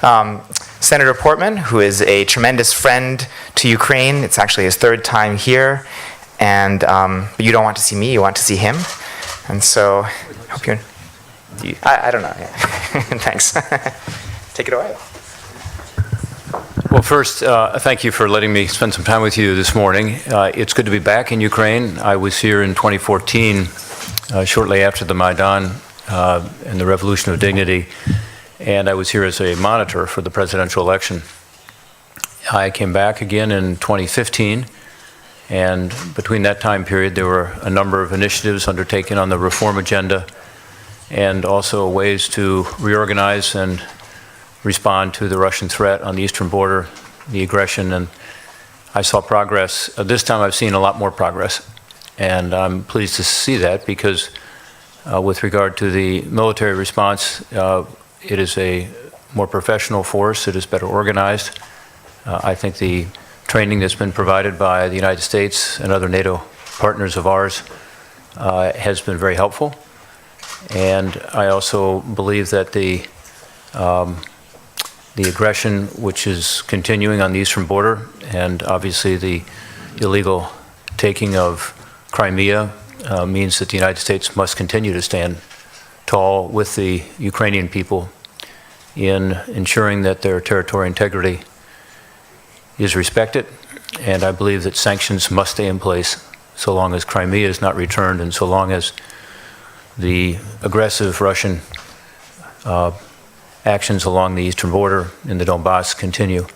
Senator Portman, who is a tremendous friend to Ukraine. It's actually his third time here. And but you don't want to see me, you want to see him. And so, hope you're... I don't know. Yeah. Thanks. Take it away. Well, first, thank you for letting me spend some time with you this morning. It's good to be back in Ukraine. I was here in 2014, shortly after the Maidan and the Revolution of Dignity, and I was here as a monitor for the presidential election. I came back again in 2015, and between that time period, there were a number of initiatives undertaken on the reform agenda, and also ways to reorganize and respond to the Russian threat on the eastern border, the aggression, and I saw progress. This time I've seen a lot more progress, and I'm pleased to see that because with regard to the military response, it is a more professional force, it is better organized. I think the training that's been provided by the United States and other NATO partners of ours has been very helpful. And I also believe that the aggression which is continuing on the eastern border, and obviously the illegal taking of Crimea, means that the United States must continue to stand tall with the Ukrainian people in ensuring that their territorial integrity is respected. And I believe that sanctions must stay in place so long as Crimea is not returned and so long as the aggressive Russian actions along the eastern border in the Donbass continue.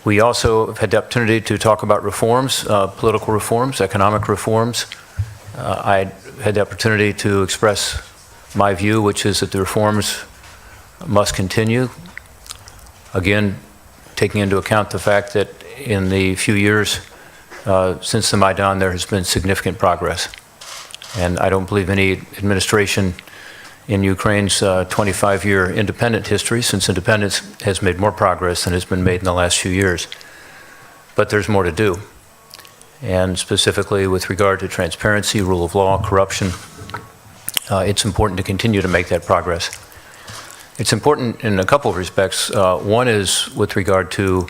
We also have had the opportunity to talk about reforms, political reforms, economic reforms. I had the opportunity to express my view, which is that the reforms must continue. Again, taking into account the fact that in the few years since the Maidan, there has been significant progress. And I don't believe any administration in Ukraine's 25-year independent history since independence has made more progress than has been made in the last few years. But there's more to do. And specifically with regard to transparency, rule of law, corruption, it's important to continue to make that progress. It's important in a couple of respects. One is with regard to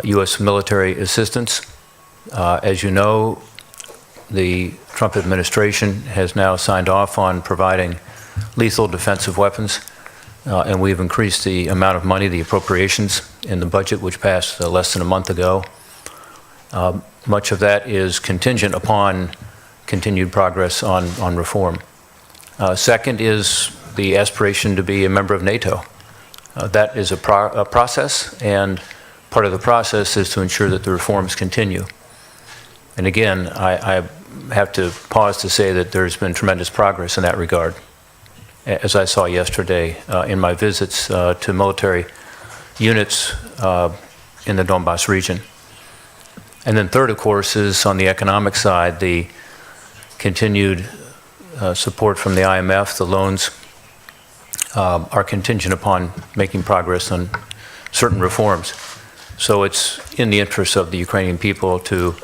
U.S. military assistance. As you know, the Trump administration has now signed off on providing lethal defensive weapons, and we've increased the amount of money, the appropriations in the budget, which passed less than a month ago. Much of that is contingent upon continued progress on reform. Second is the aspiration to be a member of NATO. That is a process, and part of the process is to ensure that the reforms continue. And again, I have to pause to say that there's been tremendous progress in that regard, as I saw yesterday in my visits to military units in the Donbass region. And then third, of course, is on the economic side, the continued support from the IMF, the loans are contingent upon making progress on certain reforms. So it's in the interest of the Ukrainian people to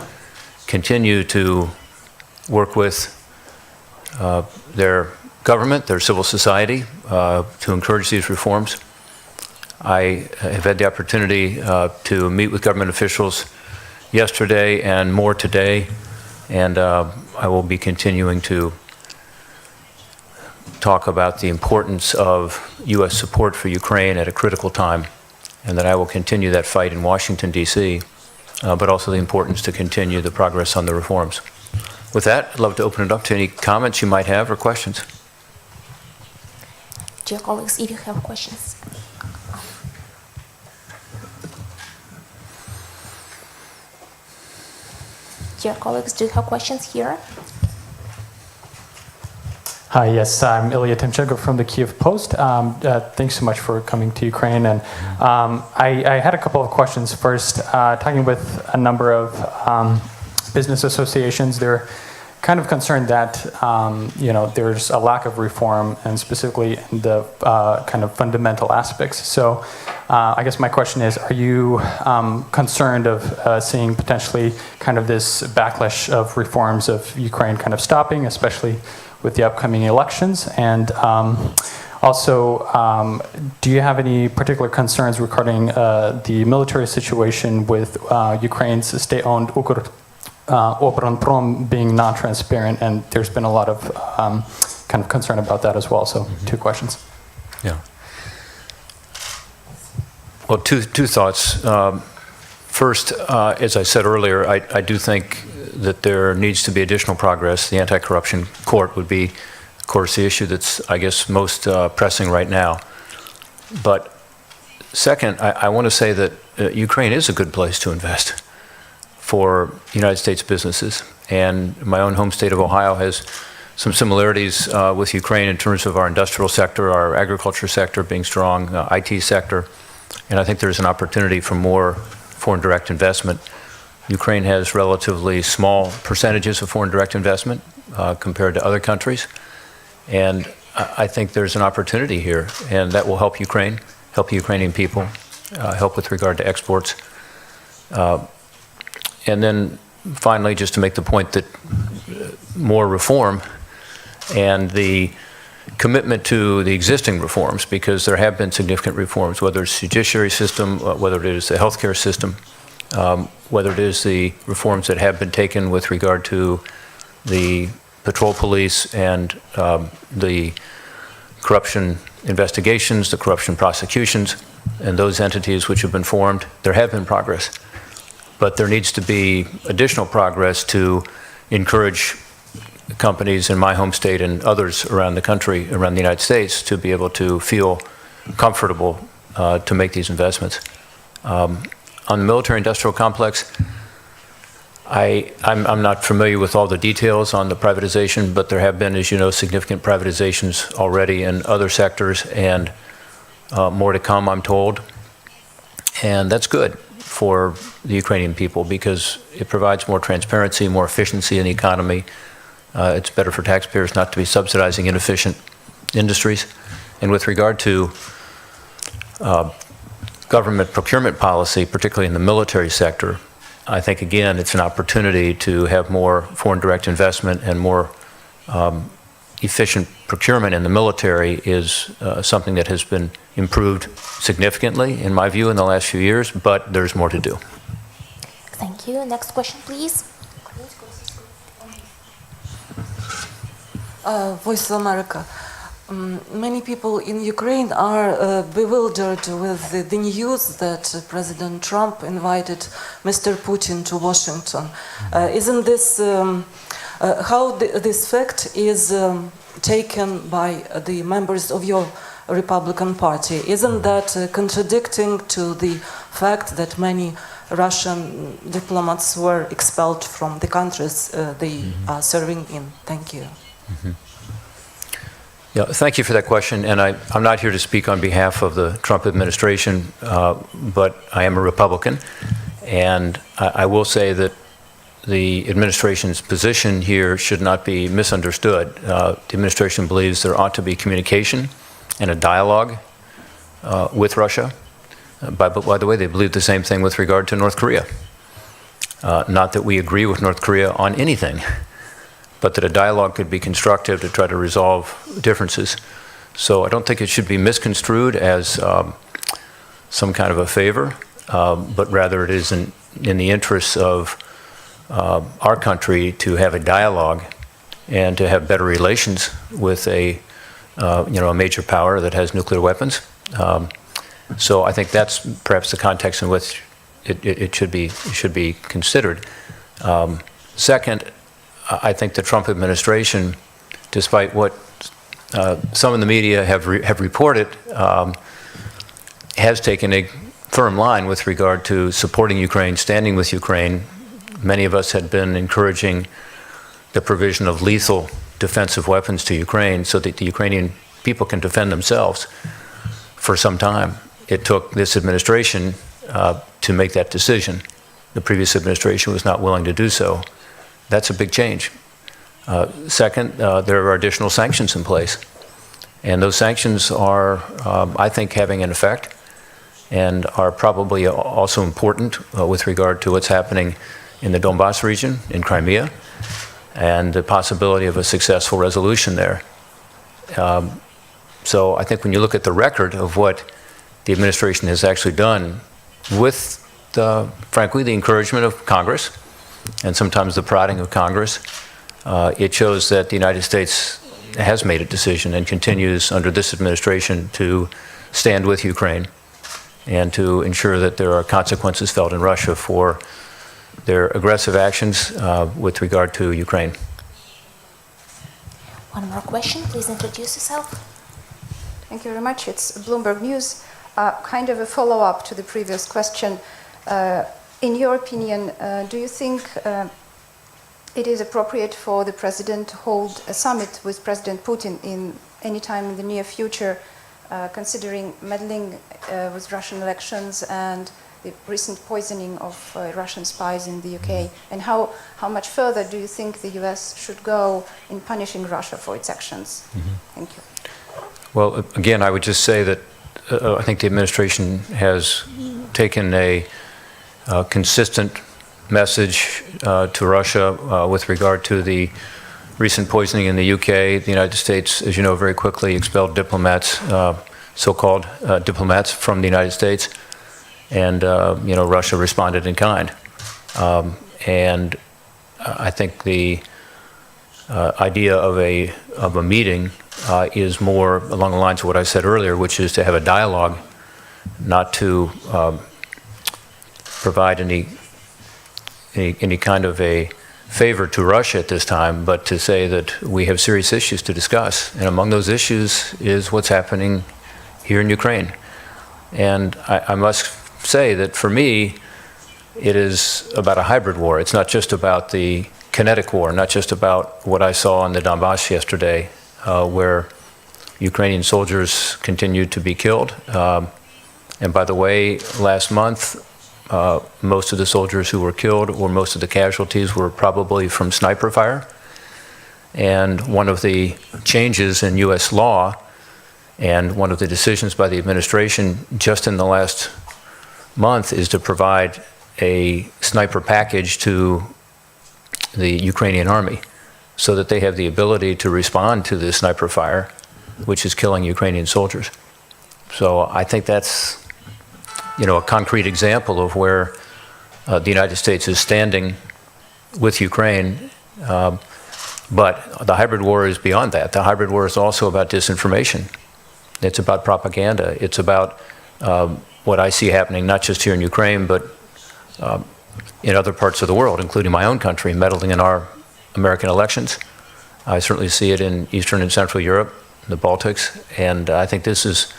continue to work with their government, their civil society, to encourage these reforms. I have had the opportunity to meet with government officials yesterday and more today, and I will be continuing to talk about the importance of U.S. support for Ukraine at a critical time, and that I will continue that fight in Washington, D.C., but also the importance to continue the progress on the reforms. With that, I'd love to open it up to any comments you might have or questions. Dear colleagues, if you have questions. Dear colleagues, do you have questions here? Hi, yes, I'm Ilya Timchenko from the Kyiv Post. Thanks so much for coming to Ukraine. And I had a couple of questions. First, talking with a number of business associations, they're kind of concerned that there's a lack of reform, and specifically in the kind of fundamental aspects. So I guess my question is, are you concerned of seeing potentially kind of this backlash of reforms of Ukraine kind of stopping, especially with the upcoming elections? And Also, do you have any particular concerns regarding the military situation with Ukraine's state-owned Obronprom being non-transparent, and there's been a lot of kind of concern about that as well. So, two questions. Yeah. Well, two thoughts. First, as I said earlier, I do think that there needs to be additional progress. The anti-corruption court would be, of course, the issue that's, I guess, most pressing right now. But second, I want to say that Ukraine is a good place to invest for United States businesses. And my own home state of Ohio has some similarities with Ukraine in terms of our industrial sector, our agriculture sector being strong, IT sector. And I think there's an opportunity for more foreign direct investment. Ukraine has relatively small percentages of foreign direct investment compared to other countries. And I think there's an opportunity here, and that will help Ukraine, help the Ukrainian people, help with regard to exports. And then finally, just to make the point that more reform and the commitment to the existing reforms, because there have been significant reforms, whether it's the judiciary system, whether it is the healthcare system, whether it is the reforms that have been taken with regard to the patrol police and the corruption investigations, the corruption prosecutions, and those entities which have been formed. There have been progress, but there needs to be additional progress to encourage companies in my home state and others around the country, around the United States, to be able to feel comfortable to make these investments. On the military-industrial complex, I'm not familiar with all the details on the privatization, but there have been, as you know, significant privatizations already in other sectors, and more to come, I'm told. And that's good for the Ukrainian people because it provides more transparency, more efficiency in the economy. It's better for taxpayers not to be subsidizing inefficient industries. And with regard to government procurement policy, particularly in the military sector, I think, again, it's an opportunity to have more foreign direct investment and more efficient procurement in the military is something that has been improved significantly, in my view, in the last few years, but there's more to do. Thank you. Next question, please. Voice of America. Many people in Ukraine are bewildered with the news that President Trump invited Mr. Putin to Washington. Isn't this how this fact is taken by the members of your Republican Party? Isn't that contradicting to the fact that many Russian diplomats were expelled from the countries they are serving in? Thank you. Mm-hmm. Yeah, thank you for that question. And I'm not here to speak on behalf of the Trump administration, but I am a Republican. And I will say that the administration's position here should not be misunderstood. The administration believes there ought to be communication and a dialogue with Russia. By the way, they believe the same thing with regard to North Korea. Not that we agree with North Korea on anything, but that a dialogue could be constructive to try to resolve differences. So I don't think it should be misconstrued as some kind of a favor, but rather it is in the interests of our country to have a dialogue and to have better relations with a major power that has nuclear weapons. So I think that's perhaps the context in which it should be considered. Second, I think the Trump administration, despite what some in the media have reported, has taken a firm line with regard to supporting Ukraine, standing with Ukraine. Many of us had been encouraging the provision of lethal defensive weapons to Ukraine so that the Ukrainian people can defend themselves for some time. It took this administration to make that decision. The previous administration was not willing to do so. That's a big change. Second, there are additional sanctions in place. And those sanctions are, I think, having an effect and are probably also important with regard to what's happening in the Donbas region, in Crimea, and the possibility of a successful resolution there. So I think when you look at the record of what the administration has actually done with, frankly, the encouragement of Congress and sometimes the prodding of Congress, it shows that the United States has made a decision and continues under this administration to stand with Ukraine and to ensure that there are consequences felt in Russia for their aggressive actions with regard to Ukraine. One more question. Please introduce yourself. Thank you very much. It's Bloomberg News. Kind of a follow-up to the previous question. In your opinion, do you think it is appropriate for the President to hold a summit with President Putin in any time in the near future, considering meddling with Russian elections and the recent poisoning of Russian spies in the UK? And how much further do you think the US should go in punishing Russia for its actions? Thank you. Well, again, I would just say that I think the administration has taken a consistent message to Russia with regard to the recent poisoning in the UK. The United States, as you know, very quickly expelled diplomats, so-called diplomats from the United States, and Russia responded in kind. And I think the idea of a meeting is more along the lines of what I said earlier, which is to have a dialogue, not to provide any kind of a favor to Russia at this time, but to say that we have serious issues to discuss. And among those issues is what's happening here in Ukraine. And I must say that for me, it is about a hybrid war. It's not just about the kinetic war, not just about what I saw in the Donbass yesterday, where Ukrainian soldiers continued to be killed. And by the way, last month, most of the soldiers who were killed, or most of the casualties, were probably from sniper fire. And one of the changes in U.S. law and one of the decisions by the administration just in the last month is to provide a sniper package to the Ukrainian army so that they have the ability to respond to this sniper fire, which is killing Ukrainian soldiers. So I think that's, a concrete example of where the United States is standing with Ukraine. But the hybrid war is beyond that. The hybrid war is also about disinformation. It's about propaganda. It's about what I see happening not just here in Ukraine, but in other parts of the world, including my own country, meddling in our American elections. I certainly see it in Eastern and Central Europe, the Baltics, and I think this is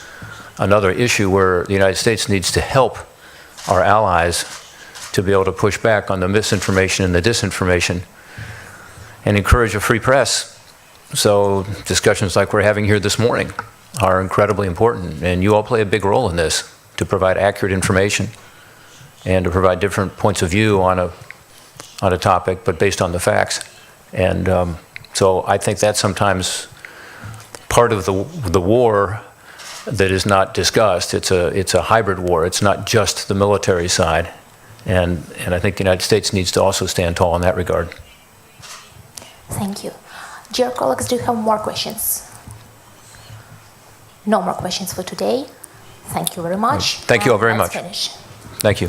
another issue where the United States needs to help our allies to be able to push back on the misinformation and the disinformation and encourage a free press. So discussions like we're having here this morning are incredibly important, and you all play a big role in this to provide accurate information and to provide different points of view on a topic, but based on the facts. And so I think that's sometimes part of the war that is not discussed. It's a hybrid war. It's not just the military side. And I think the United States needs to also stand tall in that regard. Thank you. Dear colleagues, do you have more questions? No more questions for today. Thank you very much. Thank you all very Let's much. finish. Thank you.